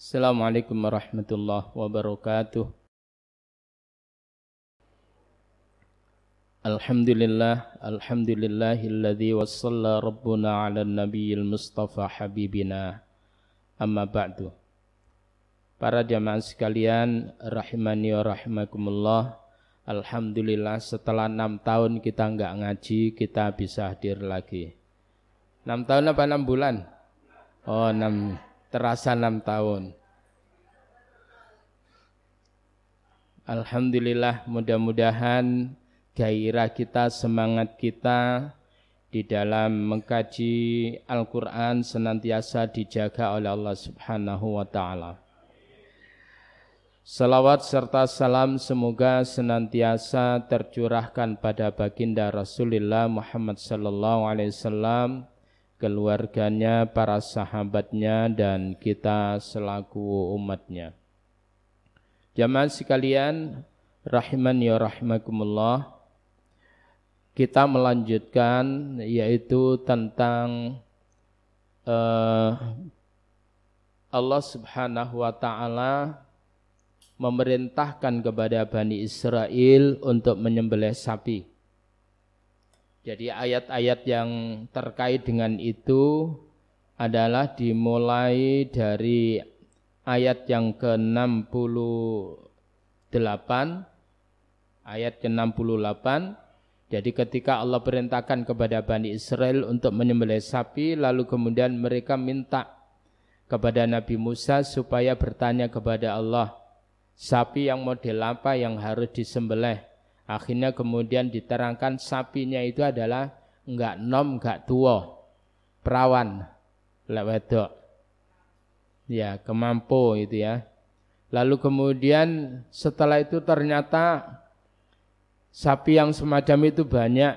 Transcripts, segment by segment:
Assalamualaikum warahmatullahi wabarakatuh. Alhamdulillahilladzi wassalla rabbuna ala nabiyil mustafa habibina. Amma ba'du. Para jamaah sekalian rahimani wa rahimakumullah. Alhamdulillah setelah 6 tahun kita enggak ngaji, kita bisa hadir lagi. 6 tahun apa 6 bulan? Oh 6, terasa 6 tahun. Alhamdulillah, mudah-mudahan gairah kita, semangat kita di dalam mengkaji Al-Quran senantiasa dijaga oleh Allah Subhanahu wa ta'ala. Salawat serta salam semoga senantiasa tercurahkan pada baginda Rasulullah Muhammad sallallahu alaihi wasallam, keluarganya, para sahabatnya, dan kita selaku umatnya. Jamaah sekalian rahimani wa rahimakumullah, kita melanjutkan yaitu tentang Allah Subhanahu wa ta'ala memerintahkan kepada Bani Israel untuk menyembelih sapi. Jadi ayat-ayat yang terkait dengan itu adalah dimulai dari ayat yang ke-68, ayat ke-68. Jadi ketika Allah perintahkan kepada Bani Israel untuk menyembelih sapi, lalu kemudian mereka minta kepada Nabi Musa supaya bertanya kepada Allah, sapi yang model apa yang harus disembelih. Akhirnya kemudian diterangkan sapinya itu adalah enggak nom, enggak tua, perawan, lek wedok. Ya, kemampu itu ya. Lalu kemudian setelah itu ternyata sapi yang semacam itu banyak.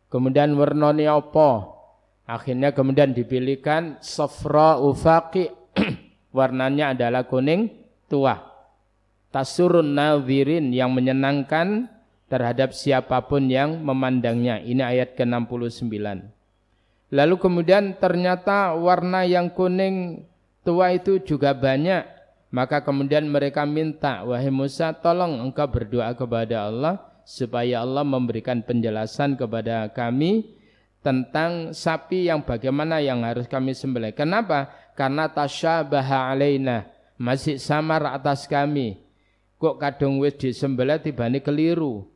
Kemudian warnane apa? Akhirnya kemudian dipilihkan safra ufaqi. Warnanya adalah kuning tua. Tasurun nadhirin, yang menyenangkan terhadap siapapun yang memandangnya. Ini ayat ke-69. Lalu kemudian ternyata warna yang kuning tua itu juga banyak. Maka kemudian mereka minta, wahai Musa, tolong engkau berdoa kepada Allah supaya Allah memberikan penjelasan kepada kami tentang sapi yang bagaimana yang harus kami sembelih. Kenapa? Karena tasyabaha alaina, masih samar atas kami. Kok kadung wis disembelih tibane keliru,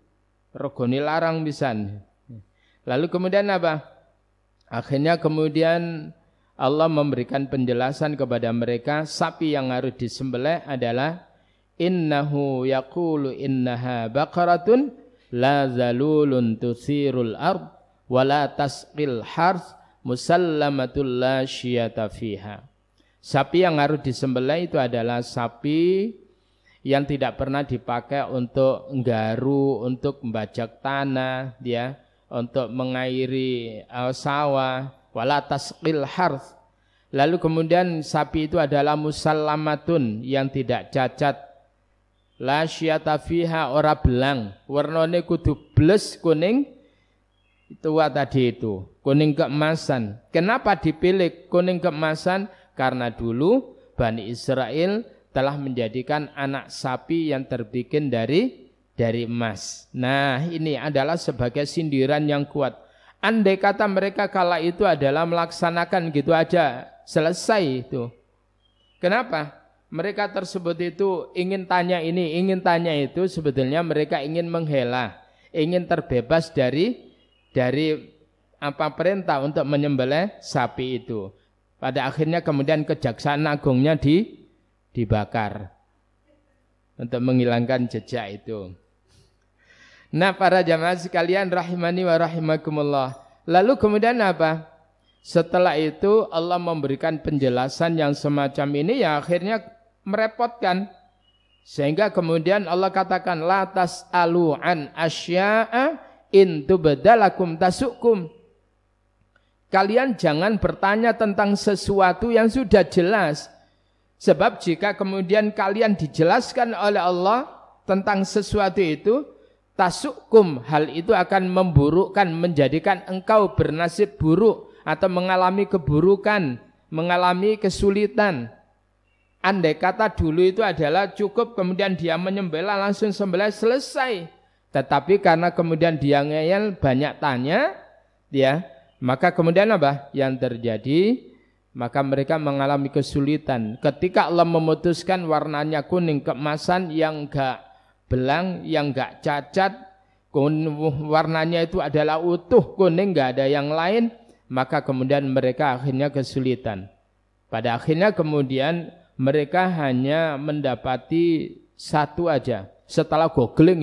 regane larang pisan. Lalu kemudian apa? Akhirnya kemudian Allah memberikan penjelasan kepada mereka, sapi yang harus disembelih adalah innahu yaqulu innaha baqaratun la zalulun tusirul ard wa la tasqil harth musallamatul la syiyata fiha. Sapi yang harus disembelih itu adalah sapi yang tidak pernah dipakai untuk nggaru, untuk membajak tanah, ya, untuk mengairi sawah, wala tasqil harth. Lalu kemudian sapi itu adalah musallamatun, yang tidak cacat, la syiyata fiha, ora belang, warnane kudu bles kuning tua tadi itu, kuning keemasan. Kenapa dipilih kuning keemasan? Karena dulu Bani Israel telah menjadikan anak sapi yang terbikin dari emas. Nah, ini adalah sebagai sindiran yang kuat. Andai kata mereka kala itu adalah melaksanakan gitu aja, selesai itu. Kenapa? Mereka tersebut itu ingin tanya ini, ingin tanya itu, sebetulnya mereka ingin menghela, ingin terbebas dari apa perintah untuk menyembelih sapi itu. Pada akhirnya kemudian Kejaksaan Agungnya dibakar untuk menghilangkan jejak itu. Nah, para jamaah sekalian rahimani wa rahimakumullah. Lalu kemudian apa? Setelah itu Allah memberikan penjelasan yang semacam ini, ya akhirnya merepotkan. Sehingga kemudian Allah katakan la tas'alu an asya'a in tubdalakum tasukum. Kalian jangan bertanya tentang sesuatu yang sudah jelas. Sebab jika kemudian kalian dijelaskan oleh Allah tentang sesuatu itu, tasukum, hal itu akan memburukkan, menjadikan engkau bernasib buruk atau mengalami keburukan, mengalami kesulitan. Andai kata dulu itu adalah cukup kemudian dia menyembelih langsung sembelih selesai. Tetapi karena kemudian dia ngeyel banyak tanya, ya, maka kemudian apa yang terjadi? Maka mereka mengalami kesulitan. Ketika Allah memutuskan warnanya kuning keemasan yang enggak belang, yang enggak cacat, warnanya itu adalah utuh kuning, enggak ada yang lain, maka kemudian mereka akhirnya kesulitan. Pada akhirnya kemudian mereka hanya mendapati satu aja. Setelah googling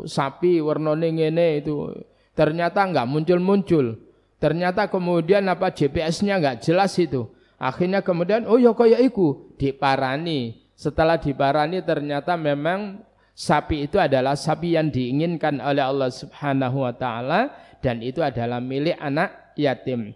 sapi warnanya ngene itu, ternyata enggak muncul-muncul. Ternyata kemudian apa GPS-nya enggak jelas itu. Akhirnya kemudian oh ya kaya iku diparani. Setelah diparani ternyata memang sapi itu adalah sapi yang diinginkan oleh Allah Subhanahu wa taala dan itu adalah milik anak yatim.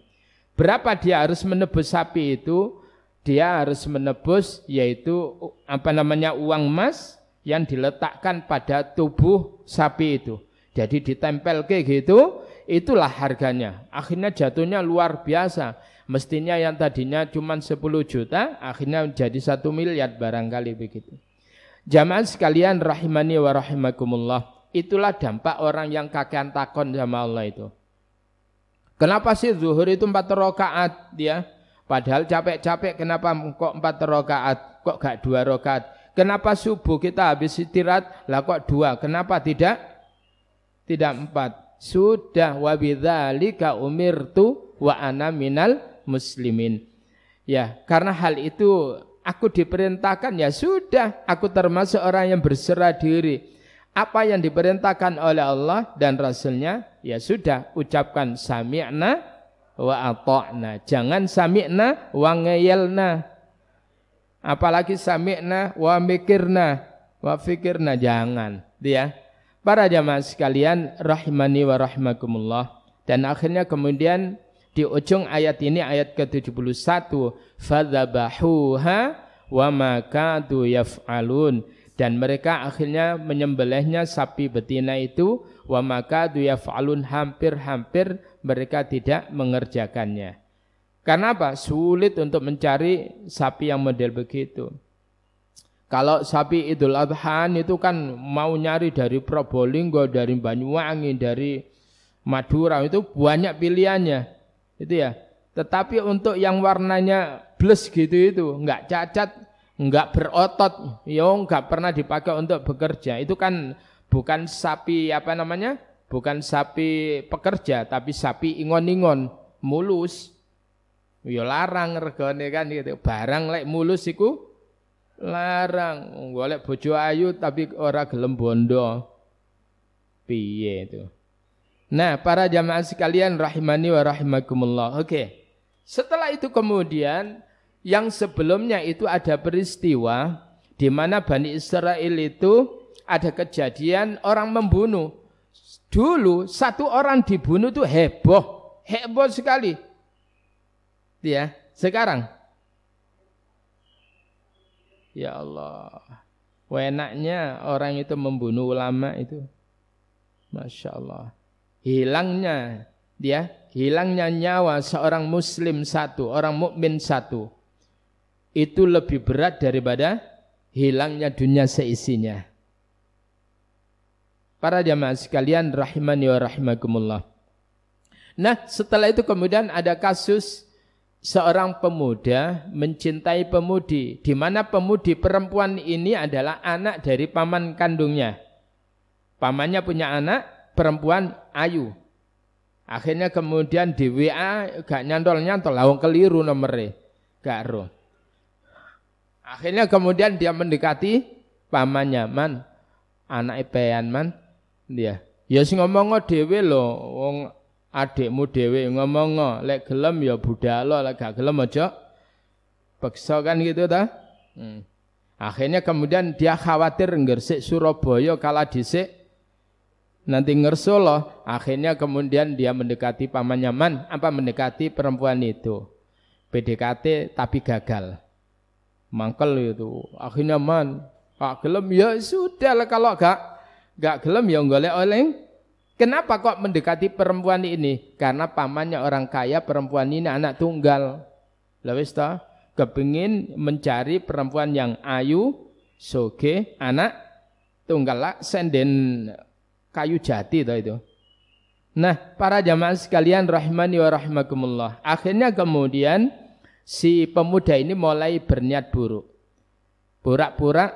Berapa dia harus menebus sapi itu? Dia harus menebus yaitu uang emas yang diletakkan pada tubuh sapi itu. Jadi ditempel kayak gitu, itulah harganya. Akhirnya jatuhnya luar biasa. Mestinya yang tadinya cuma 10 juta, akhirnya jadi 1 miliar barangkali begitu. Jamaah sekalian rahimani wa rahimakumullah. Itulah dampak orang yang kakean takon sama Allah itu. Kenapa sih zuhur itu 4 rakaat dia? Padahal capek-capek kenapa kok 4 rakaat? Kok gak 2 rakaat? Kenapa subuh kita habis istirahat? Lah kok 2? Kenapa tidak 4? Sudah wa bidzalika umirtu wa ana minal muslimin. Ya, karena hal itu aku diperintahkan, ya sudah, aku termasuk orang yang berserah diri. Apa yang diperintahkan oleh Allah dan Rasulnya, ya sudah, ucapkan sami'na wa ata'na. Jangan sami'na wa ngeyelna. Apalagi sami'na wa mikirna wa fikirna, jangan. Ya. Para jamaah sekalian rahimani wa rahimakumullah. Dan akhirnya kemudian di ujung ayat ini, ayat ke-71, fadzabahuha wa ma kadu yaf'alun. Dan mereka akhirnya menyembelihnya sapi betina itu, wa ma kadu yaf'alun, hampir-hampir mereka tidak mengerjakannya. Karena apa? Sulit untuk mencari sapi yang model begitu. Kalau sapi Idul Adha itu kan mau nyari dari Probolinggo, dari Banyuwangi, dari Madura, itu banyak pilihannya. Itu ya. Tetapi untuk yang warnanya bles gitu itu, enggak cacat, enggak berotot, ya enggak pernah dipakai untuk bekerja. Itu kan bukan sapi bukan sapi pekerja, tapi sapi ingon-ingon, mulus. Ya larang regane kan gitu. Barang lek mulus iku larang. Golek bojo ayu tapi ora gelem bondo. Piye itu? Nah, para jamaah sekalian rahimani wa rahimakumullah. Oke. Setelah itu kemudian yang sebelumnya itu ada peristiwa di mana Bani Israel itu ada kejadian orang membunuh. Dulu satu orang dibunuh itu heboh sekali. Ya, sekarang ya Allah, enaknya orang itu membunuh ulama itu, Masya Allah. Hilangnya nyawa seorang muslim satu, orang mukmin satu, itu lebih berat daripada hilangnya dunia seisinya. Para jamaah sekalian rahimani wa rahimakumullah. Nah, setelah itu kemudian ada kasus seorang pemuda mencintai pemudi, di mana pemudi perempuan ini adalah anak dari paman kandungnya. Pamannya punya anak perempuan ayu. Akhirnya kemudian di WA gak nyantol-nyantol, lawang keliru nomornya, gak roh. Akhirnya kemudian dia mendekati pamannya, man, anak epean man, dia. Ya sing ngomong dhewe lho, wong adikmu dhewe ngomong, lek gelem ya budhalo, lek gak gelem aja beksa kan gitu ta. Akhirnya kemudian dia khawatir nggersik Surabaya kalah dhisik nanti ngersolo. Akhirnya kemudian dia mendekati pamannya, mendekati perempuan itu. PDKT tapi gagal. Mangkel itu. Akhirnya Pak gelem ya sudah lah, kalau gak gelem ya golek oleh. Kenapa kok mendekati perempuan ini? Karena pamannya orang kaya, perempuan ini anak tunggal. Lah wis ta, kepingin mencari perempuan yang ayu, soge, anak tunggal senden kayu jati itu. Nah, para jamaah sekalian rahimani wa rahimakumullah. Akhirnya kemudian si pemuda ini mulai berniat buruk. Pura-pura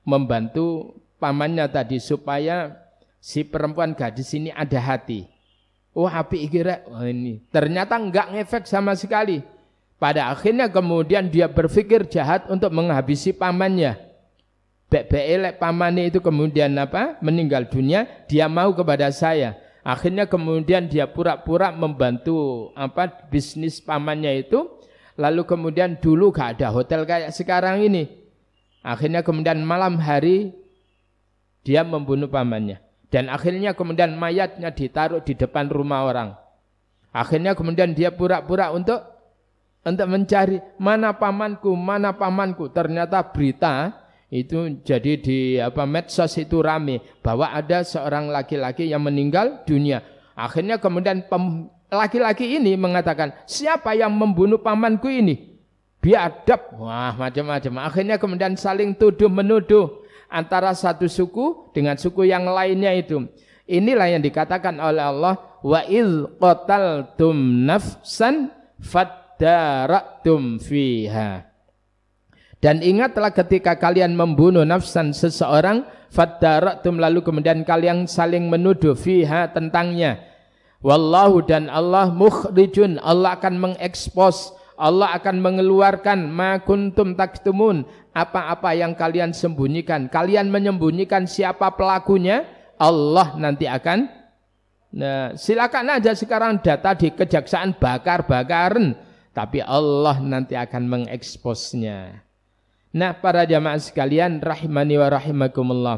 membantu pamannya tadi supaya si perempuan gadis ini ada hati. Oh, api kira ini. Ternyata enggak ngefek sama sekali. Pada akhirnya kemudian dia berpikir jahat untuk menghabisi pamannya. Bek-bek pamannya itu kemudian meninggal dunia, dia mau kepada saya. Akhirnya kemudian dia pura-pura membantu bisnis pamannya itu. Lalu kemudian dulu gak ada hotel kayak sekarang ini. Akhirnya kemudian malam hari dia membunuh pamannya. Dan akhirnya kemudian mayatnya ditaruh di depan rumah orang. Akhirnya kemudian dia pura-pura untuk mencari mana pamanku. Ternyata berita itu jadi di medsos itu rame bahwa ada seorang laki-laki yang meninggal dunia. Akhirnya kemudian laki-laki ini mengatakan, siapa yang membunuh pamanku ini? Biadab. Wah, macam-macam. Akhirnya kemudian saling tuduh menuduh antara satu suku dengan suku yang lainnya itu. Inilah yang dikatakan oleh Allah, wa idz qataltum nafsan faddaratum fiha. Dan ingatlah ketika kalian membunuh nafsan seseorang, faddaratum, lalu kemudian kalian saling menuduh fiha, tentangnya. Wallahu, dan Allah mukhrijun, Allah akan mengekspos, Allah akan mengeluarkan ma kuntum taktumun, apa-apa yang kalian sembunyikan. Kalian menyembunyikan siapa pelakunya, Allah nanti akan. Nah, silakan aja sekarang data di kejaksaan bakar-bakaran, tapi Allah nanti akan mengeksposnya. Nah, para jamaah sekalian rahimani wa rahimakumullah.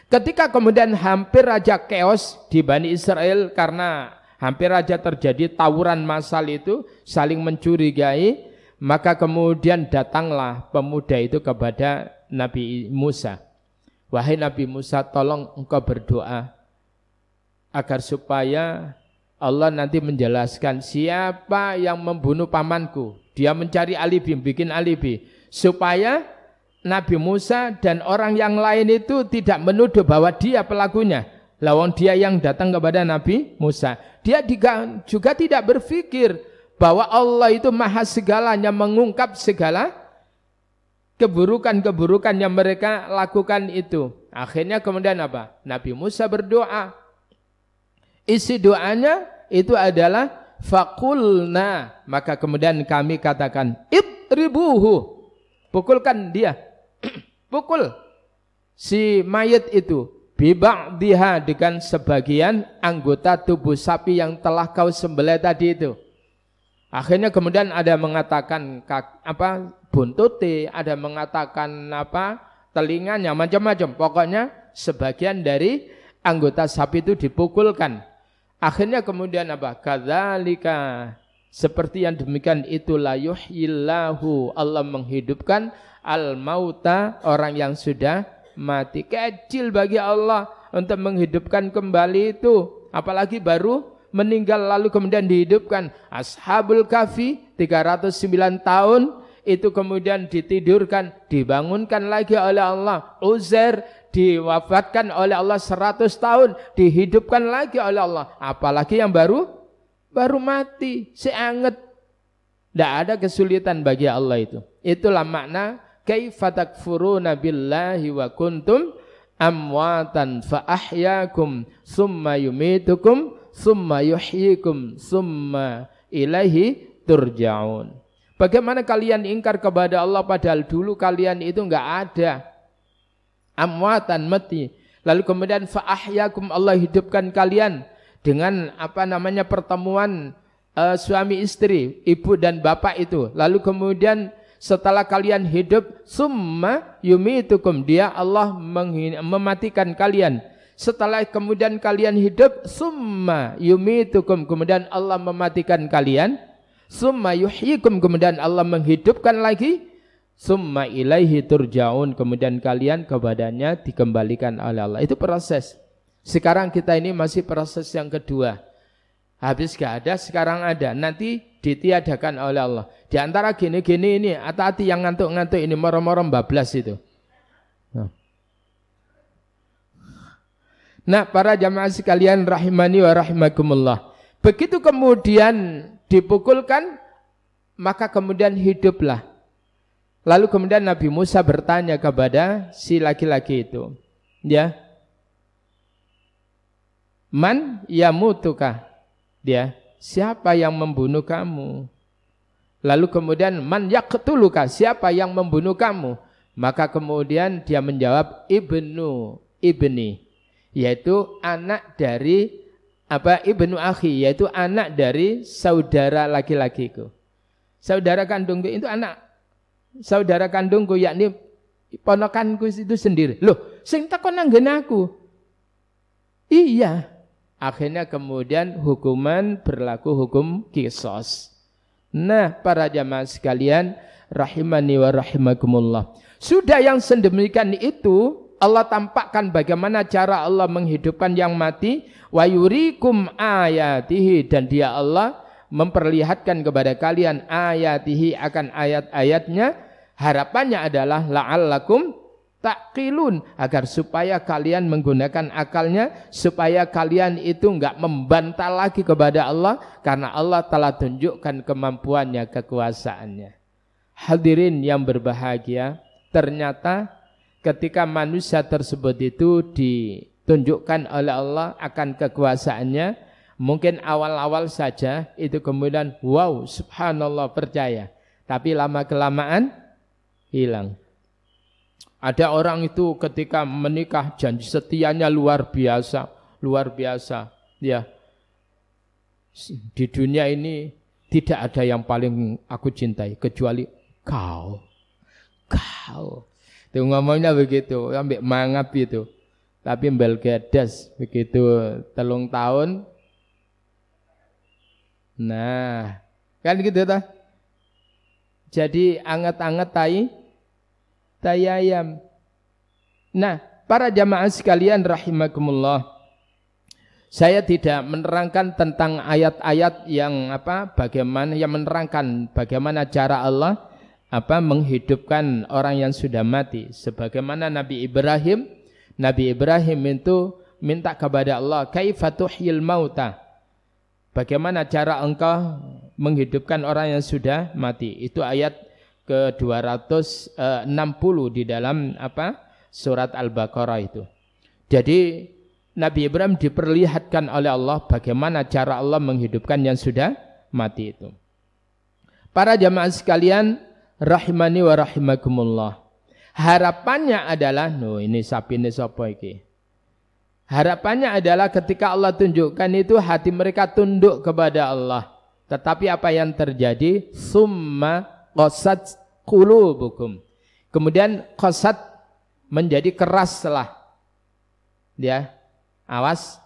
Ketika kemudian hampir aja chaos di Bani Israel karena hampir aja terjadi tawuran massal itu, saling mencurigai, maka kemudian datanglah pemuda itu kepada Nabi Musa. Wahai Nabi Musa, tolong engkau berdoa agar supaya Allah nanti menjelaskan siapa yang membunuh pamanku. Dia mencari alibi, bikin alibi, supaya Nabi Musa dan orang yang lain itu tidak menuduh bahwa dia pelakunya. Lawang dia yang datang kepada Nabi Musa. Dia juga tidak berpikir bahwa Allah itu maha segalanya, mengungkap segala keburukan-keburukan yang mereka lakukan itu. Akhirnya kemudian apa? Nabi Musa berdoa. Isi doanya itu adalah faqulna, maka kemudian kami katakan idribuhu, pukulkan dia. Pukul si mayat itu biba'diha, dengan sebagian anggota tubuh sapi yang telah kau sembelih tadi itu. Akhirnya kemudian ada mengatakan buntute, ada mengatakan telinganya, macam-macam. Pokoknya sebagian dari anggota sapi itu dipukulkan. Akhirnya kemudian kadzalika, seperti yang demikian itulah yuhyillahu, Allah menghidupkan al-mauta, orang yang sudah mati. Kecil bagi Allah untuk menghidupkan kembali itu, apalagi baru meninggal lalu kemudian dihidupkan. Ashabul Kahfi 309 tahun itu kemudian ditidurkan, dibangunkan lagi oleh Allah. Uzair diwafatkan oleh Allah 100 tahun, dihidupkan lagi oleh Allah. Apalagi yang baru mati, seanget. Tidak ada kesulitan bagi Allah itu. Itulah makna kaifa takfuruna billahi wa kuntum amwatan fa ahyakum summa yumitukum summa yuhyikum summa ilaihi turja'un. Bagaimana kalian ingkar kepada Allah padahal dulu kalian itu enggak ada. Amwatan, mati. Lalu kemudian fa ahyakum, Allah hidupkan kalian dengan pertemuan suami istri, ibu dan bapak itu. Lalu kemudian setelah kalian hidup, summa yumitukum, dia Allah mematikan kalian. Setelah kemudian kalian hidup, summa yumitukum, kemudian Allah mematikan kalian. Summa yuhyikum, kemudian Allah menghidupkan lagi. Summa ilaihi turja'un, kemudian kalian kepadanya dikembalikan oleh Allah. Itu proses. Sekarang kita ini masih proses yang kedua. Habis gak ada, sekarang ada. Nanti ditiadakan oleh Allah. Di antara gini-gini ini, hati-hati yang ngantuk-ngantuk ini, moro-moro bablas itu. Nah, para jamaah sekalian rahimani wa rahimakumullah. Begitu kemudian dipukulkan, maka kemudian hiduplah. Lalu kemudian Nabi Musa bertanya kepada si laki-laki itu, ya, man yamutuka, dia, siapa yang membunuh kamu? Lalu kemudian man yaqtuluka, siapa yang membunuh kamu? Maka kemudian dia menjawab ibni, yaitu anak dari ibnu akhi, yaitu anak dari saudara laki-lakiku. Saudara kandungku itu anak saudara kandungku, yakni ponakanku itu sendiri. Loh, sing takon nanggen aku. Iya. Akhirnya kemudian hukuman berlaku hukum qisas. Nah, para jamaah sekalian rahimani wa rahimakumullah. Sudah yang sedemikian itu Allah tampakkan bagaimana cara Allah menghidupkan yang mati, wa yurikum ayatihi, dan dia Allah memperlihatkan kepada kalian ayatihi, akan ayat-ayatnya. Harapannya adalah la'allakum taqilun, agar supaya kalian menggunakan akalnya, supaya kalian itu enggak membantah lagi kepada Allah, karena Allah telah tunjukkan kemampuannya, kekuasaannya. Hadirin yang berbahagia, ternyata ketika manusia tersebut itu ditunjukkan oleh Allah akan kekuasaannya, mungkin awal-awal saja itu kemudian wow, subhanallah, percaya, tapi lama-kelamaan hilang. Ada orang itu ketika menikah janji setianya luar biasa, ya. Di dunia ini tidak ada yang paling aku cintai kecuali kau. Itu ngomongnya begitu, sampai mangap itu. Tapi mbel gedes begitu 3 tahun. Nah, kan gitu toh. Jadi anget-anget tai ayam. Nah, para jamaah sekalian rahimakumullah, saya tidak menerangkan tentang ayat-ayat yang bagaimana yang menerangkan bagaimana cara Allah menghidupkan orang yang sudah mati. Sebagaimana Nabi Ibrahim itu minta kepada Allah, kaifa tuhyil mauta, bagaimana cara engkau menghidupkan orang yang sudah mati. Itu ayat ke-260 di dalam surat Al-Baqarah itu. Jadi Nabi Ibrahim diperlihatkan oleh Allah bagaimana cara Allah menghidupkan yang sudah mati itu. Para jamaah sekalian rahimani wa rahimakumullah. Harapannya adalah, ini sapine sapa iki? Harapannya adalah ketika Allah tunjukkan itu hati mereka tunduk kepada Allah. Tetapi apa yang terjadi? Summa qasat qulubukum. Kemudian qasat menjadi keras lah. Ya. Awas.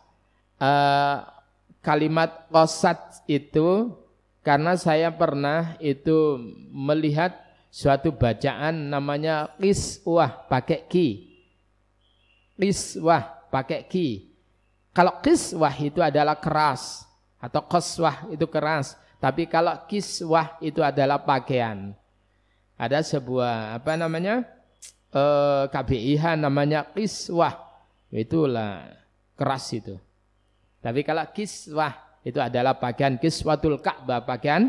Kalimat qasat itu karena saya pernah itu melihat suatu bacaan namanya qiswah pakai ki. Qiswah pakai ki. Kalau qiswah itu adalah keras, atau qaswah itu keras, tapi kalau kiswah itu adalah pakaian. Ada sebuah KBIH namanya kiswah, itulah keras itu. Tapi kalau kiswah itu adalah pakaian, kiswatul Ka'bah, pakaian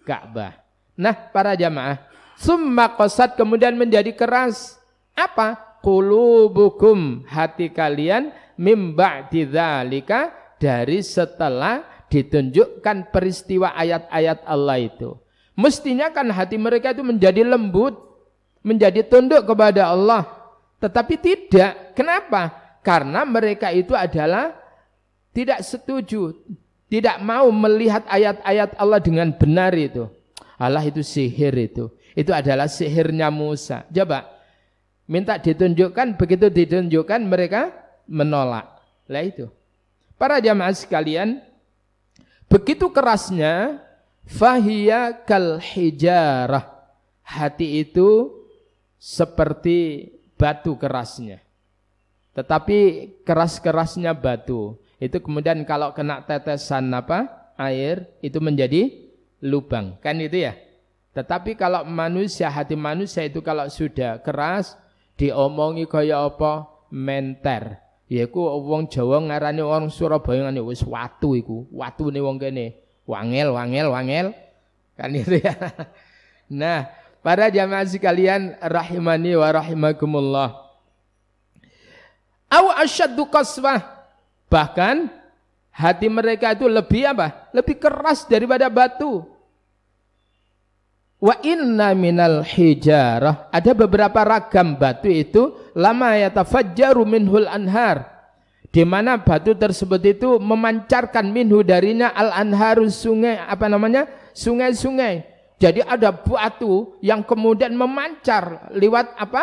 Ka'bah. Nah, para jamaah, summa qasat, kemudian menjadi keras. Apa? Qulubukum, hati kalian, mim ba'di dzalika, dari setelah ditunjukkan peristiwa ayat-ayat Allah itu. Mestinya kan hati mereka itu menjadi lembut, menjadi tunduk kepada Allah. Tetapi tidak. Kenapa? Karena mereka itu adalah tidak setuju, tidak mau melihat ayat-ayat Allah dengan benar itu. Allah itu sihir itu. Itu adalah sihirnya Musa. Coba minta ditunjukkan, begitu ditunjukkan mereka menolak. Lah itu. Para jamaah sekalian, begitu kerasnya, fahiya kal hijarah, hati itu seperti batu kerasnya. Tetapi keras-kerasnya batu itu kemudian kalau kena tetesan air itu menjadi lubang, kan itu ya. Tetapi kalau manusia, hati manusia itu kalau sudah keras, diomongi kaya apa, menter. Yaiku wong Jawa ngarani, orang Surabaya ngene wis watu iku. Watune wong kene wangel. Kan itu ya. Nah, para jamaah sekalian rahimani wa rahimakumullah. Aw asyaddu qaswah. Bahkan hati mereka itu lebih apa? Lebih keras daripada batu. Wa inna minal hijarah, ada beberapa ragam batu itu lama yatafajjaru minhul anhar, di mana batu tersebut itu memancarkan minhu darinya al anharu, sungai, apa namanya, sungai-sungai. Jadi ada batu yang kemudian memancar lewat apa?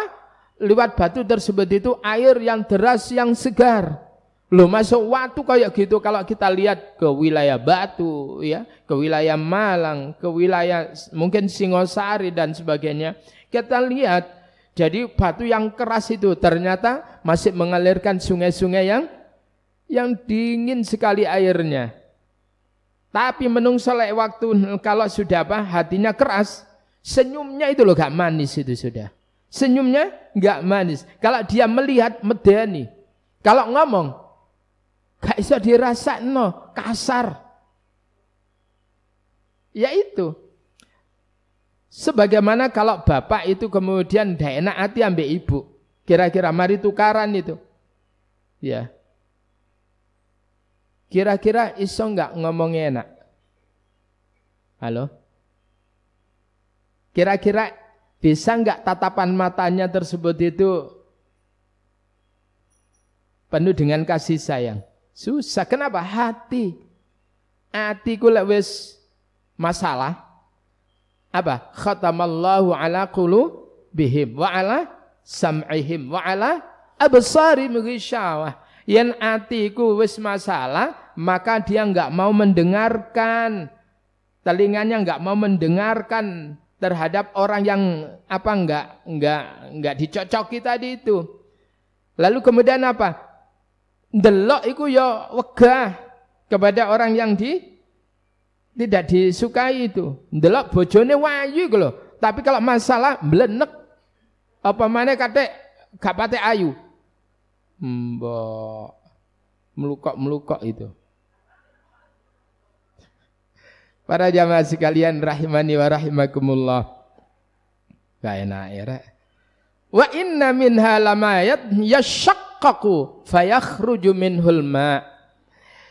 Lewat batu tersebut itu air yang deras yang segar. Loh, masuk waktu kayak gitu kalau kita lihat ke wilayah Batu ya, ke wilayah Malang, ke wilayah mungkin Singosari dan sebagainya. Kita lihat jadi batu yang keras itu ternyata masih mengalirkan sungai-sungai yang dingin sekali airnya. Tapi menungso lek waktu kalau sudah apa? Hatinya keras, senyumnya itu loh gak manis itu sudah. Senyumnya gak manis. Kalau dia melihat medeni. Kalau ngomong gak bisa dirasakno, kasar. Ya itu. Sebagaimana kalau bapak itu kemudian ndak enak hati ambek ibu. Kira-kira mari tukaran itu. Ya. Kira-kira iso enggak ngomongnya enak? Halo? Kira-kira bisa enggak tatapan matanya tersebut itu penuh dengan kasih sayang? Susah. Kenapa? Hatiku lek wis masalah apa? Khatamallahu ala qulubihim wa ala sam'ihim wa ala absarihim ghishawah. Yen hatiku wis masalah, maka dia enggak mau mendengarkan. Telinganya enggak mau mendengarkan terhadap orang yang apa enggak dicocoki tadi itu. Lalu kemudian apa? Delok iku ya wegah kepada orang yang tidak disukai itu. Delok bojone wayu iku lho, tapi kalau masalah mblenek apa maneh kate gak pate ayu. Mbok melukok itu. Para jamaah sekalian rahimani wa rahimakumullah. Gak enak ya. Wa inna minha lamayat yashaqqaqu fayakhruju minhul ma.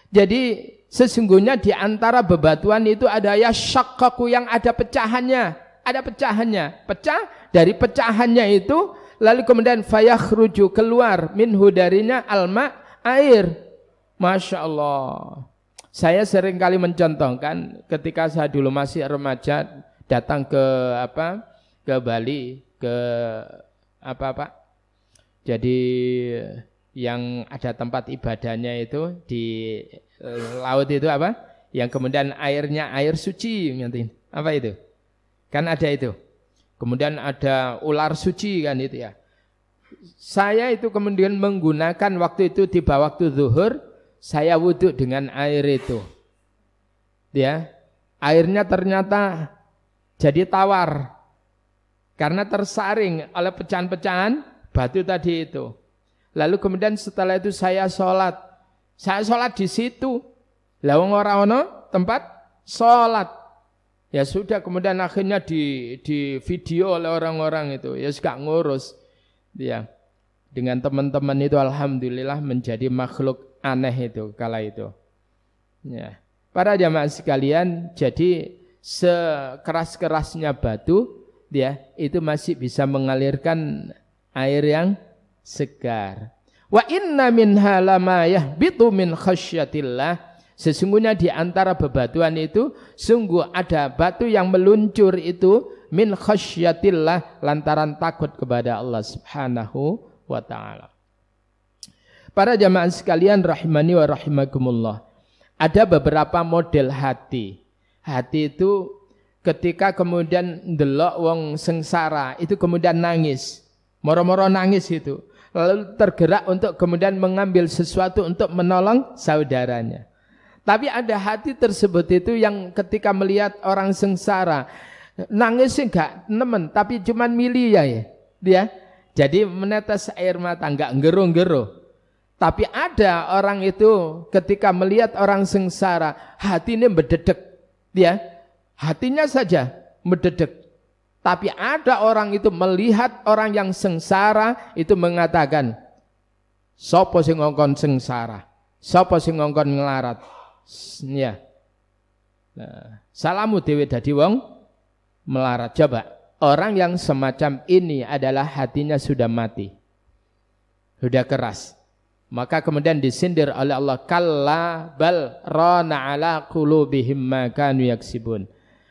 Jadi sesungguhnya di antara bebatuan itu ada yashaqqaqu yang ada pecahannya, pecah dari pecahannya itu lalu kemudian fayakhruju keluar minhu darinya alma air. Masya Allah. Saya sering kali mencontohkan ketika saya dulu masih remaja datang ke Bali jadi yang ada tempat ibadahnya itu di laut itu apa? Yang kemudian airnya air suci nanti. Apa itu? Kan ada itu. Kemudian ada ular suci kan itu ya. Saya itu kemudian menggunakan waktu itu di waktu zuhur, saya wudhu dengan air itu. Ya. Airnya ternyata jadi tawar. Karena tersaring oleh pecahan-pecahan batu tadi itu. Lalu kemudian setelah itu saya sholat. Saya sholat di situ. Lawang orang-orang tempat sholat. Ya sudah kemudian akhirnya di video oleh orang-orang itu. Ya suka ngurus. Ya. Dengan teman-teman itu alhamdulillah menjadi makhluk aneh itu kala itu. Ya. Para jamaah sekalian, jadi sekeras-kerasnya batu ya, itu masih bisa mengalirkan air yang segar. Wa inna minha lama yahbitu min khasyatillah. Sesungguhnya di antara bebatuan itu sungguh ada batu yang meluncur itu min khasyatillah lantaran takut kepada Allah Subhanahu wa taala. Para jamaah sekalian rahimani wa rahimakumullah. Ada beberapa model hati. Hati itu ketika kemudian ndelok wong sengsara itu kemudian nangis. Moro-moro nangis itu. Lalu tergerak untuk kemudian mengambil sesuatu untuk menolong saudaranya. Tapi ada hati tersebut itu yang ketika melihat orang sengsara, nangisnya enggak nemen, tapi cuman milih ya. Dia. Jadi menetes air mata, enggak ngero-ngero. Tapi ada orang itu ketika melihat orang sengsara, hatinya berdedek. Dia. Hatinya saja berdedek. Tapi ada orang itu melihat orang yang sengsara itu mengatakan, sapa sing ngongkon sengsara, sapa sing ngongkon ngelarat. Ya. Nah, salamu dhewe dadi wong melarat. Coba, orang yang semacam ini adalah hatinya sudah mati. Sudah keras. Maka kemudian disindir oleh Allah, kalla bal rana ala qulubihim ma kanu yaksibun.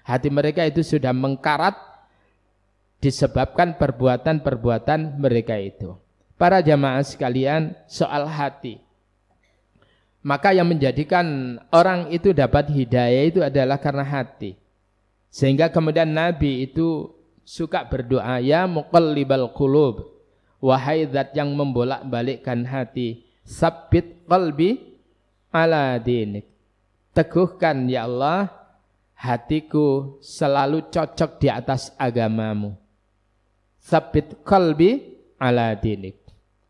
Hati mereka itu sudah mengkarat disebabkan perbuatan-perbuatan mereka itu. Para jamaah sekalian, soal hati. Maka yang menjadikan orang itu dapat hidayah itu adalah karena hati. Sehingga kemudian Nabi itu suka berdoa, ya muqallibal qulub, wahai zat yang membolak-balikkan hati, sabbit qalbi ala dinik. Teguhkan ya Allah, hatiku selalu cocok di atas agamamu. Sabbit qalbi ala dinik.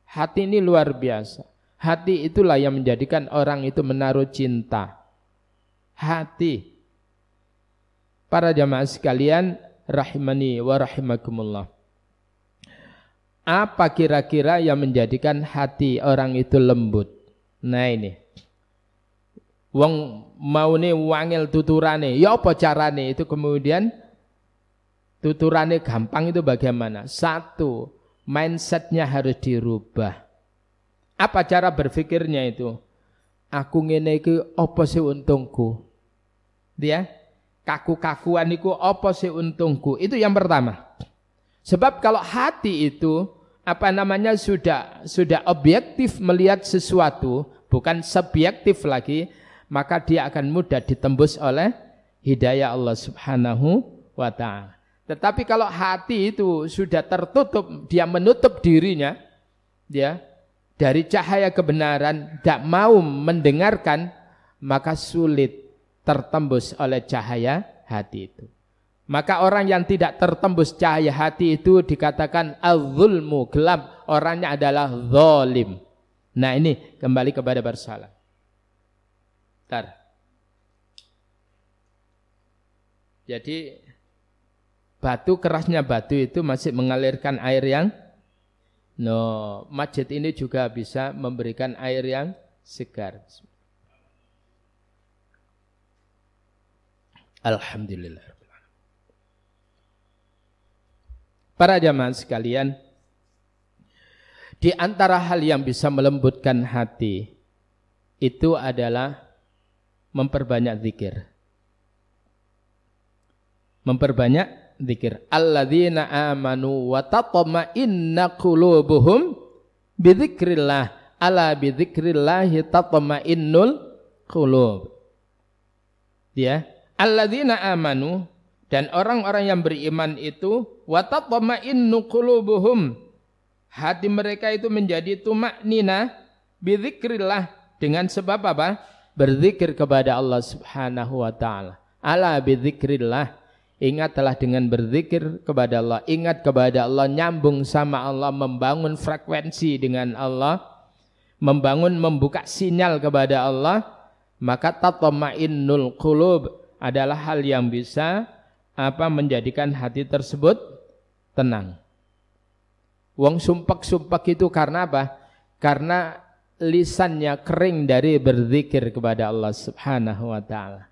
Hati ini luar biasa. Hati itulah yang menjadikan orang itu menaruh cinta. Hati. Para jamaah sekalian, rahimani wa rahimakumullah. Apa kira-kira yang menjadikan hati orang itu lembut? Nah ini. Wong maune wangel tuturane, ya apa carane itu kemudian tuturannya gampang itu bagaimana? Satu, mindsetnya harus dirubah. Apa cara berpikirnya itu? Aku ngene iki apa sih untungku? Dia kaku-kakuan iku apa sih untungku? Itu yang pertama. Sebab kalau hati itu sudah objektif melihat sesuatu, bukan subjektif lagi, maka dia akan mudah ditembus oleh hidayah Allah Subhanahu wa ta'ala. Tetapi kalau hati itu sudah tertutup, dia menutup dirinya, dia dari cahaya kebenaran, tidak mau mendengarkan, maka sulit tertembus oleh cahaya hati itu. Maka orang yang tidak tertembus cahaya hati itu dikatakan al-zulmu, gelap, orangnya adalah zalim. Nah ini kembali kepada bersalah. Jadi batu, kerasnya batu itu masih mengalirkan air yang masjid ini juga bisa memberikan air yang segar. Alhamdulillah. Para jamaah sekalian, di antara hal yang bisa melembutkan hati itu adalah memperbanyak zikir. Memperbanyak zikir. Alladzina amanu wa tatma'inna qulubuhum bidzikrillah. Ala bidzikrillah tatma'innul qulub. Ya, alladzina amanu, dan orang-orang yang beriman itu wa tatma'innu qulubuhum, hati mereka itu menjadi tumaknina bidzikrillah, dengan sebab apa? Berzikir kepada Allah Subhanahu wa taala. Ala bidzikrillah, ingatlah dengan berzikir kepada Allah, ingat kepada Allah, nyambung sama Allah, membangun frekuensi dengan Allah, membuka sinyal kepada Allah, maka tatma'innul qulub adalah hal yang bisa menjadikan hati tersebut tenang. Wong sumpek-sumpek itu karena apa? Karena lisannya kering dari berzikir kepada Allah Subhanahu wa ta'ala.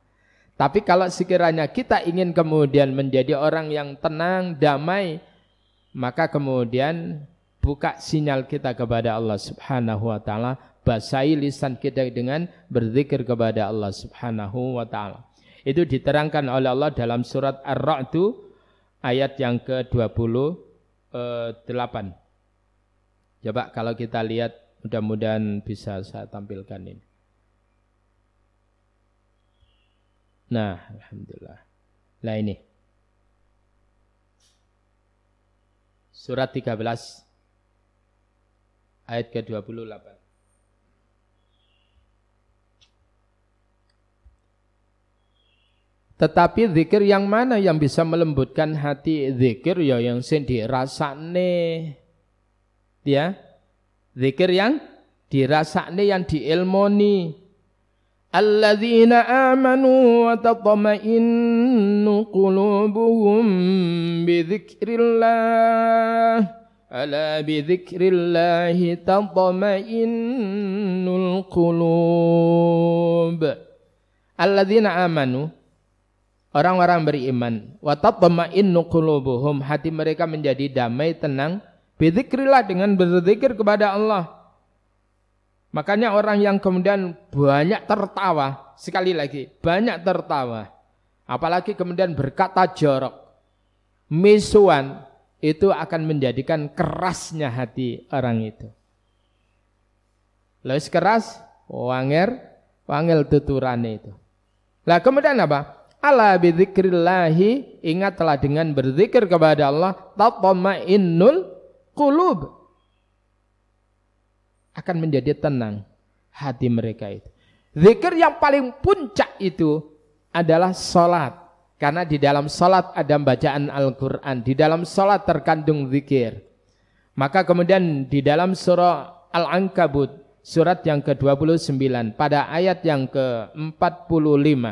Tapi kalau sekiranya kita ingin kemudian menjadi orang yang tenang, damai, maka kemudian buka sinyal kita kepada Allah Subhanahu wa ta'ala, basahi lisan kita dengan berzikir kepada Allah Subhanahu wa ta'ala. Itu diterangkan oleh Allah dalam surat Ar-Ra'd ayat yang ke-28. Coba kalau kita lihat, mudah-mudahan bisa saya tampilkan ini. Nah, alhamdulillah. Nah ini. Surat 13 ayat ke-28. Tetapi zikir yang mana yang bisa melembutkan hati? Zikir ya yang sing dirasakne. Ya. Zikir yang dirasakne, yang diilmoni. Alladzina amanu wa tatma'innu qulubuhum bi dzikrillah. Ala bi dzikrillah tatma'innul qulub. Alladzina amanu, orang-orang beriman, wa tatma'innu qulubuhum, hati mereka menjadi damai, tenang, bi dzikrillah, dengan berzikir kepada Allah. Makanya orang yang kemudian banyak tertawa, sekali lagi, banyak tertawa, apalagi kemudian berkata jorok, misuan, itu akan menjadikan kerasnya hati orang itu. Lalu keras, wangel tuturane itu. Lah kemudian apa? Ala bidzikrillahi, ingatlah dengan berzikir kepada Allah, tatma'innul qulub, akan menjadi tenang hati mereka itu. Zikir yang paling puncak itu adalah salat. Karena di dalam salat ada bacaan Al-Quran. Di dalam salat terkandung zikir. Maka kemudian di dalam surah Al-Ankabut, surat yang ke-29, pada ayat yang ke-45.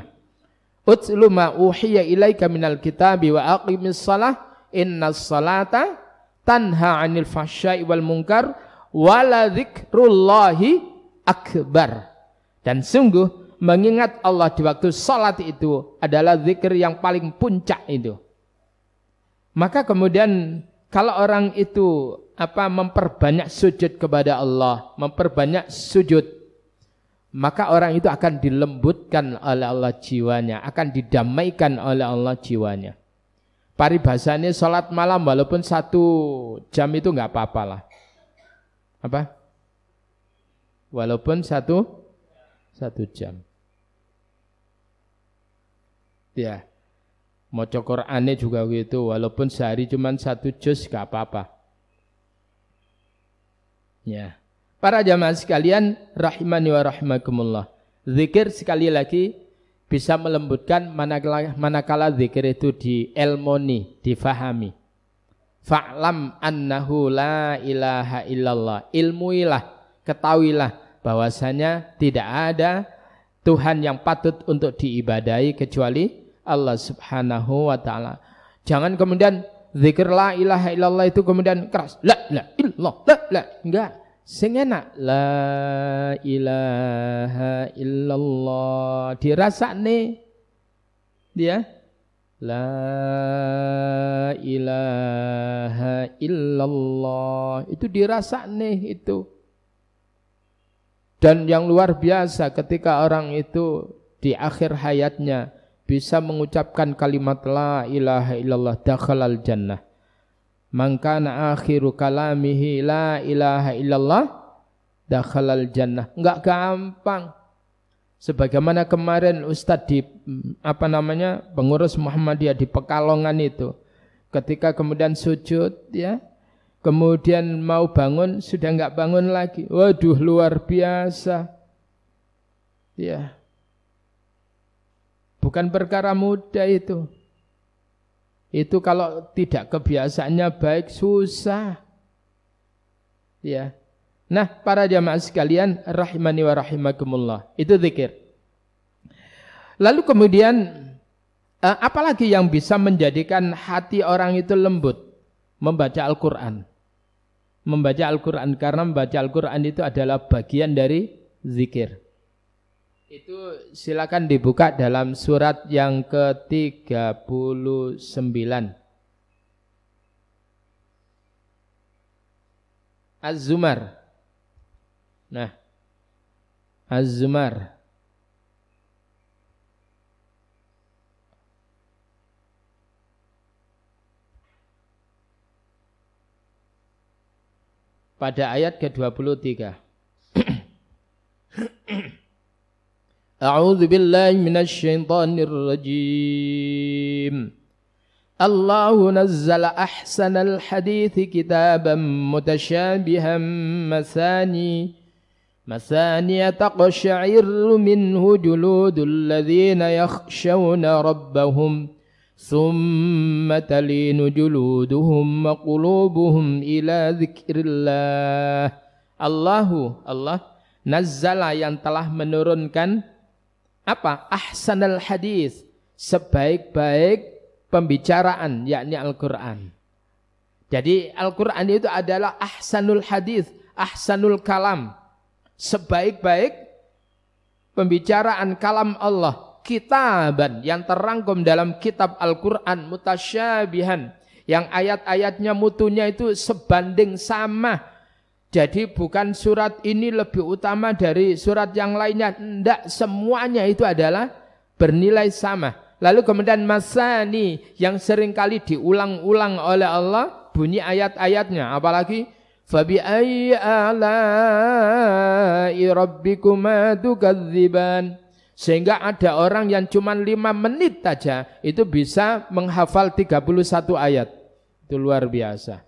Utlu ma uhiya ilaika minal kitabi wa aqimis salah, innas salata tanha 'anil fahsya'i wal munkar wala dzikrullahi akbar. Dan sungguh mengingat Allah di waktu salat itu adalah zikir yang paling puncak itu. Maka kemudian kalau orang itu memperbanyak sujud kepada Allah, memperbanyak sujud, maka orang itu akan dilembutkan oleh Allah jiwanya, akan didamaikan oleh Allah jiwanya. Paribasanya salat malam walaupun 1 jam itu enggak apa-apalah. Apa? Walaupun satu jam. Ya. Maca Qur'ane juga gitu, walaupun sehari cuma 1 juz gak apa-apa. Ya. Para jamaah sekalian, rahimani wa rahimakumullah. Zikir sekali lagi bisa melembutkan manakala zikir itu diilmoni, difahami. Fa'lam annahu la ilaha illallah. Ilmuilah, ketahuilah bahwasanya tidak ada Tuhan yang patut untuk diibadahi kecuali Allah Subhanahu wa taala. Jangan kemudian zikir la ilaha illallah itu kemudian keras. La illallah, la. Enggak. Sing enak. La ilaha illallah. Dirasakne dia. La ilaha illallah, itu dirasakne itu. Dan yang luar biasa ketika orang itu di akhir hayatnya bisa mengucapkan kalimat la ilaha illallah, dakhalal jannah. Man kana akhiru kalamihi la ilaha illallah, dakhalal jannah. Enggak gampang. Sebagaimana kemarin Ustadz di pengurus Muhammadiyah di Pekalongan itu, ketika kemudian sujud ya, kemudian mau bangun sudah enggak bangun lagi. Waduh, luar biasa. Ya. Bukan perkara mudah itu. Itu kalau tidak kebiasaannya baik susah. Ya. Nah, para jamaah sekalian rahimani wa rahimakumullah, itu zikir. Lalu kemudian apalagi yang bisa menjadikan hati orang itu lembut? Membaca Al-Qur'an. Membaca Al-Qur'an, karena membaca Al-Qur'an itu adalah bagian dari zikir. Itu silakan dibuka dalam surat yang ke-39. Az-Zumar. Nah, Az-Zumar. Pada ayat ke-23. A'udzu billahi minasy syaithanir rajim. Allahu nazzala ahsanal hadithi kitaban mutasyabihan masani Masaniya taqsya'irru minhu juludul ladzina yakhshawna rabbahum summa talinu juluduhum wa qulubuhum ila dzikrillah. Allah nazzala yang telah menurunkan apa? Ahsanal hadis, sebaik-baik pembicaraan, yakni Al-Quran. Jadi Al-Quran itu adalah ahsanul hadis, ahsanul kalam, sebaik-baik pembicaraan kalam Allah. Kitaban yang terangkum dalam kitab Al-Quran, mutasyabihan, yang ayat-ayatnya mutunya itu sebanding sama. Jadi bukan surat ini lebih utama dari surat yang lainnya, tidak, semuanya itu adalah bernilai sama. Lalu kemudian masani yang seringkali diulang-ulang oleh Allah bunyi ayat-ayatnya, apalagi fabi ayyi ala'i rabbikuma tukadziban, sehingga ada orang yang cuma 5 menit saja itu bisa menghafal 31 ayat. Itu luar biasa.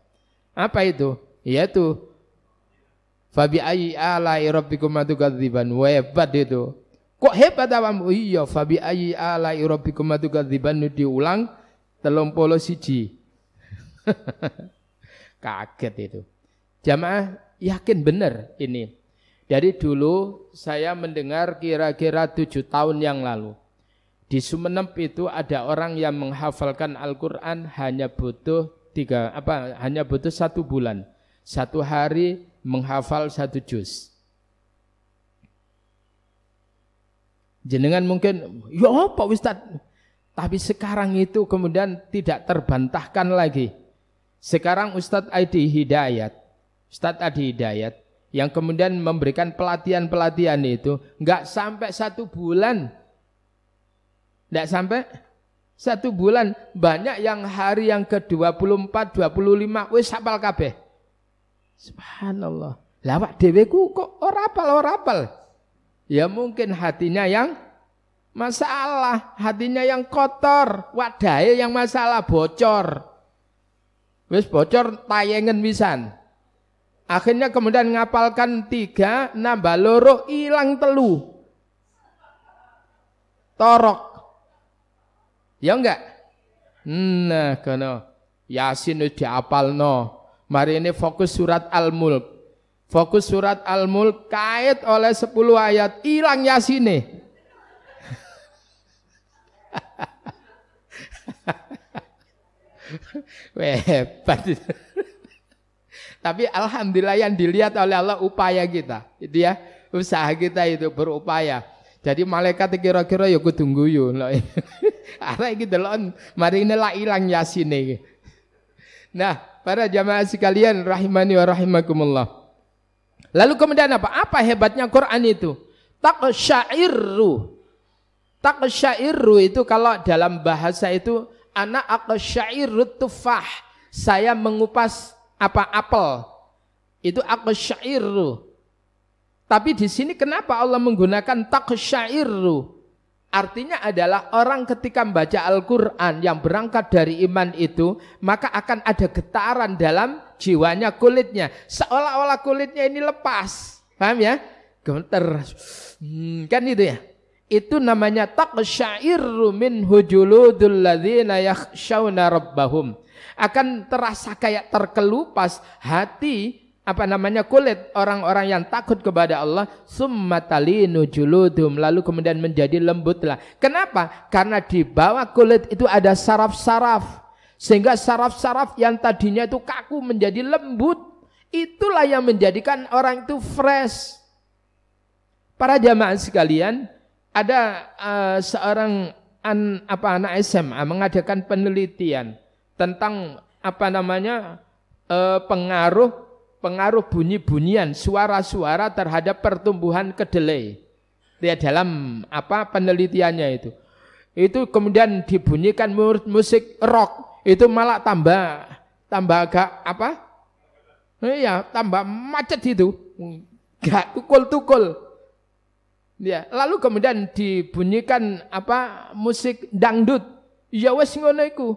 Apa itu? Yaitu fabi ayyi ala'i rabbikuma tukadziban. Hebat itu. Kok hebat awamu? Iya, fabi ayyi ala'i rabbikuma tukadziban diulang 31. Kaget itu. Jamaah yakin benar ini. Dari dulu saya mendengar kira-kira 7 tahun yang lalu. Di Sumeneb itu ada orang yang menghafalkan Al-Quran hanya butuh 1 bulan. 1 hari menghafal 1 juz. Jenengan mungkin, ya apa Ustaz? Tapi sekarang itu kemudian tidak terbantahkan lagi. Sekarang Ustaz Adi Hidayat yang kemudian memberikan pelatihan-pelatihan itu enggak sampai 1 bulan. Enggak sampai 1 bulan. Banyak yang hari yang ke-24, 25 wis hafal kabeh. Subhanallah. Lawak dheweku kok ora hafal. Ya mungkin hatinya yang masalah, hatinya yang kotor, wadahe yang masalah, bocor. Wis bocor tayengen wisan. Akhirnya kemudian ngapalkan 3, nambah 2, ilang 3. Torok. Ya enggak? Nah, kono Yasin wis diapalno. Mari ini fokus surat Al-Mulk. Fokus surat Al-Mulk kait oleh 10 ayat, hilang Yasine. Hebat. Tapi alhamdulillah yang dilihat oleh Allah upaya kita. Itu ya, usaha kita itu berupaya. Jadi malaikat kira-kira ya kudu guyu lho. Arek iki delok mari ini lah hilang Yasine. Nah, para jamaah sekalian rahimani wa rahimakumullah. Lalu kemudian apa? Apa hebatnya Quran itu? Taqsya'irru itu kalau dalam bahasa itu ana aqsya'irru tufah. Saya mengupas apel. Itu aqsya'irru. Tapi di sini kenapa Allah menggunakan taqsya'irru? Artinya adalah orang ketika membaca Al-Quran yang berangkat dari iman itu, maka akan ada getaran dalam jiwanya, kulitnya. Seolah-olah kulitnya ini lepas. Paham ya? Gemeter. Kan itu ya? Itu namanya taqsya'irru minhu juludul ladzina yakhshawna rabbahum. Akan terasa kayak terkelupas hati, kulit orang-orang yang takut kepada Allah, summa talinu juludum, lalu kemudian menjadi lembutlah. Kenapa? Karena di bawah kulit itu ada saraf-saraf, sehingga saraf-saraf yang tadinya itu kaku menjadi lembut. Itulah yang menjadikan orang itu fresh. Para jamaah sekalian, ada seorang anak SMA mengadakan penelitian tentang pengaruh bunyi-bunyian, suara-suara terhadap pertumbuhan kedelai. Dia dalam penelitiannya itu. Itu kemudian dibunyikan musik rock, itu malah tambah agak tambah macet itu. Enggak tukul-tukul. Ya, lalu kemudian dibunyikan musik dangdut. Ya wes ngono iku.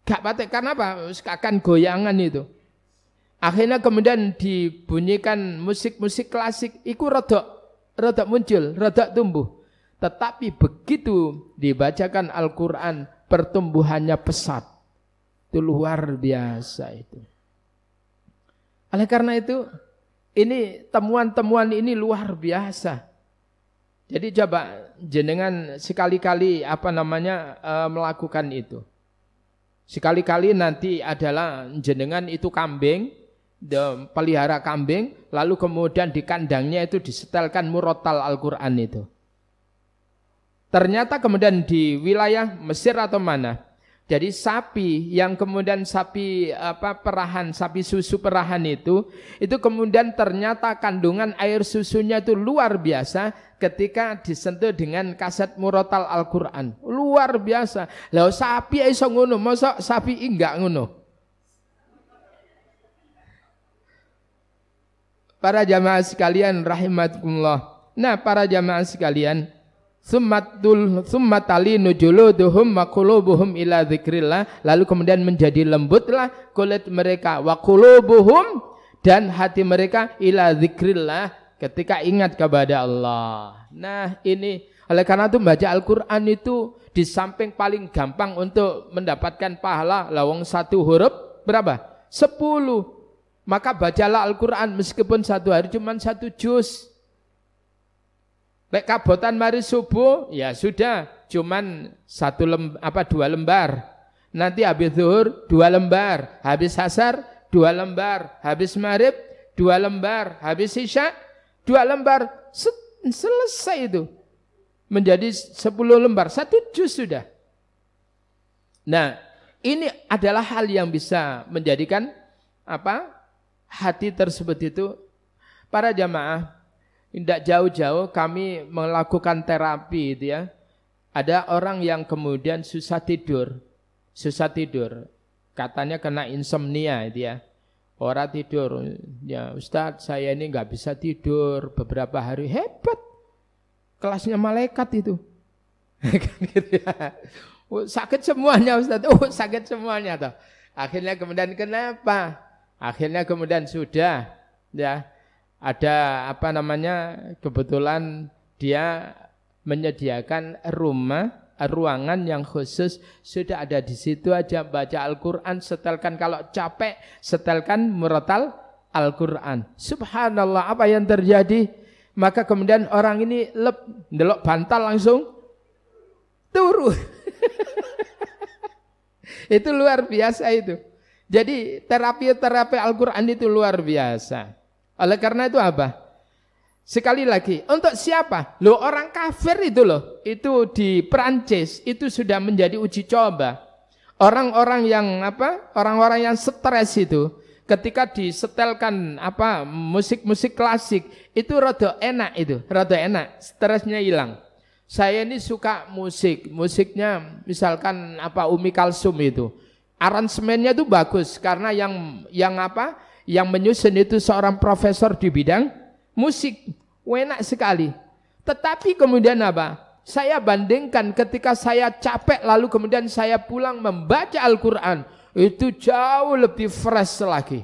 Gak patek, karena apa? Akan goyangan itu. Akhirnya kemudian dibunyikan musik-musik klasik, iku rodok muncul, rodok tumbuh. Tetapi begitu dibacakan Al-Quran, pertumbuhannya pesat. Itu luar biasa itu. Oleh karena itu, ini temuan-temuan ini luar biasa. Jadi coba jenengan sekali-kali melakukan itu. Sekali-kali nanti adalah jenengan itu kambing, pelihara kambing, lalu kemudian di kandangnya itu disetelkan murotal Al-Quran itu. Ternyata kemudian di wilayah Mesir atau mana, jadi sapi yang kemudian sapi susu perahan itu kemudian ternyata kandungan air susunya itu luar biasa ketika disentuh dengan kaset murotal Al-Quran. Luar biasa. Lah sapi iso ngono, mosok sapi enggak ngono. Para jamaah sekalian rahimakumullah. Nah, para jamaah sekalian, summatalinu juluduhum wa qulubuhum ila dzikrillah, lalu kemudian menjadi lembutlah kulit mereka wa qulubuhum, dan hati mereka ila dzikrillah, ketika ingat kepada Allah. Nah, ini oleh karena itu membaca Al-Qur'an itu di samping paling gampang untuk mendapatkan pahala, lawang satu huruf berapa? 10. Maka bacalah Al-Quran meskipun satu hari cuma 1 juz. Lek kabotan mari subuh, ya sudah, cuman 2 lembar. Nanti habis zuhur 2 lembar, habis asar 2 lembar, habis maghrib 2 lembar, habis isya 2 lembar. Selesai itu. Menjadi 10 lembar, 1 juz sudah. Nah, ini adalah hal yang bisa menjadikan hati tersebut itu. Para jamaah, tidak jauh-jauh kami melakukan terapi itu ya. Ada orang yang kemudian susah tidur, katanya kena insomnia itu ya. Orang tidur, ya Ustadz saya ini nggak bisa tidur beberapa hari. Hebat, kelasnya malaikat itu. Gitu ya. Sakit semuanya Ustadz, sakit semuanya toh. Akhirnya kemudian kenapa? Akhirnya kemudian sudah ya ada kebetulan dia menyediakan ruangan yang khusus, sudah ada di situ aja baca Al-Qur'an, setelkan kalau capek, setelkan murotal Al-Qur'an. Subhanallah, apa yang terjadi? Maka kemudian orang ini ndelok bantal langsung turu. Itu luar biasa itu. Jadi terapi Al-Quran itu luar biasa. Oleh karena itu apa? Sekali lagi, untuk siapa? Orang kafir itu itu di Perancis itu sudah menjadi uji coba. Orang-orang yang stres itu, ketika disetelkan musik-musik klasik, itu rada enak, stresnya hilang. Saya ini suka musiknya misalkan Umi Kalsum itu. Aransemennya itu bagus karena yang menyusun itu seorang profesor di bidang musik, enak sekali. Tetapi kemudian saya bandingkan ketika saya capek lalu kemudian saya pulang membaca Al-Quran, itu jauh lebih fresh lagi.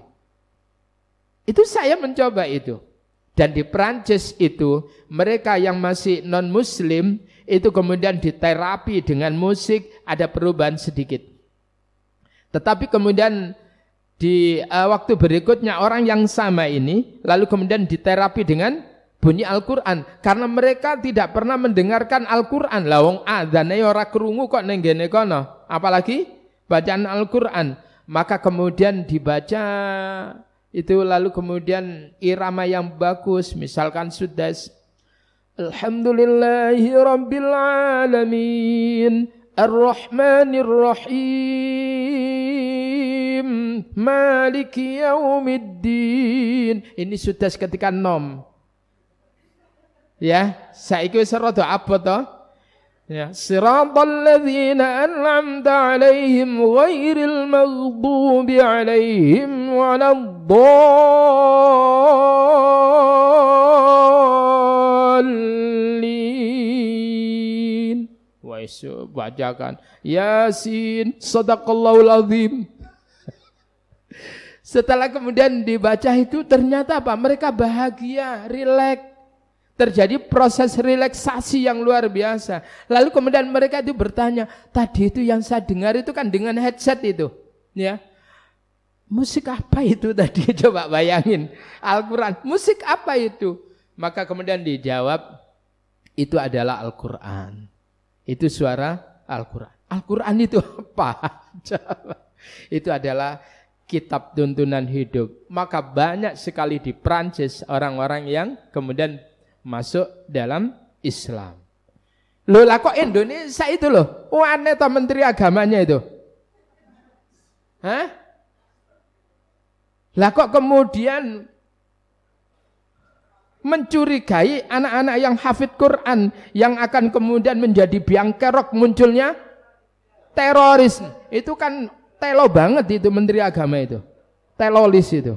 Itu saya mencoba itu. Dan di Perancis itu mereka yang masih non muslim itu kemudian diterapi dengan musik, ada perubahan sedikit. Tetapi kemudian di waktu berikutnya orang yang sama ini lalu kemudian diterapi dengan bunyi Al-Quran. Karena mereka tidak pernah mendengarkan Al-Quran. Lawang adzane ora krungu kok ning ngene kono. Apalagi bacaan Al-Quran. Maka kemudian dibaca itu lalu kemudian irama yang bagus. Misalkan Suddas. Alhamdulillahi Rabbil Alamin. Ar-Rahmanir Rahim, Maliki Yaumiddin. Ini sudah ketika nom. Ya, saiki wis rada abot to. Ya, siratal ladzina an'amta 'alaihim ghairil maghdubi 'alaihim waladdallin. Bacakan Yasin, sadaqallahul azim. Setelah kemudian dibaca itu ternyata apa? Mereka bahagia, rileks. Terjadi proses relaksasi yang luar biasa. Lalu kemudian mereka itu bertanya, tadi itu yang saya dengar itu kan dengan headset itu, ya. Musik apa itu tadi? Coba bayangin. Al-Quran, musik apa itu? Maka kemudian dijawab, itu adalah Al-Quran. Itu suara Al-Quran. Al-Quran itu apa? Itu adalah kitab tuntunan hidup. Maka banyak sekali di Prancis orang-orang yang kemudian masuk dalam Islam. Loh lah kok Indonesia itu loh, aneh toh menteri agamanya itu. Hah? Lah kok kemudian mencurigai anak-anak yang hafid Quran yang akan kemudian menjadi biang kerok munculnya teroris. Itu kan telo banget itu menteri agama itu. Telolis itu.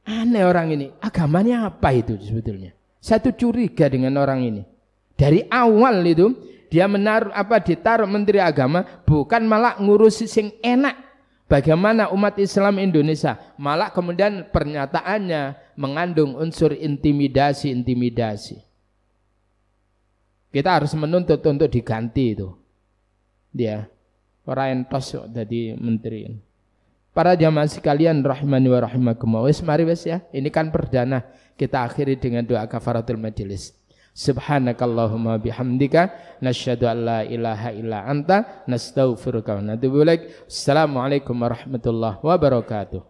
Aneh orang ini, agamanya apa itu sebetulnya? Saya tuh curiga dengan orang ini. Dari awal itu dia ditaruh menteri agama bukan malah ngurusi sing enak. Bagaimana umat Islam Indonesia, malah kemudian pernyataannya mengandung unsur intimidasi. Kita harus menuntut untuk diganti itu. Dia orang entos jadi menteri. Para jamaah sekalian rahimani wa rahimakumullah. Mari ya. Ini kan perdana. Kita akhiri dengan doa kafaratul majelis. Subhanakallahumma bihamdika nasyhadu an la ilaha illa anta nastaghfiruka wa natubu ilaik. Assalamualaikum warahmatullahi wabarakatuh.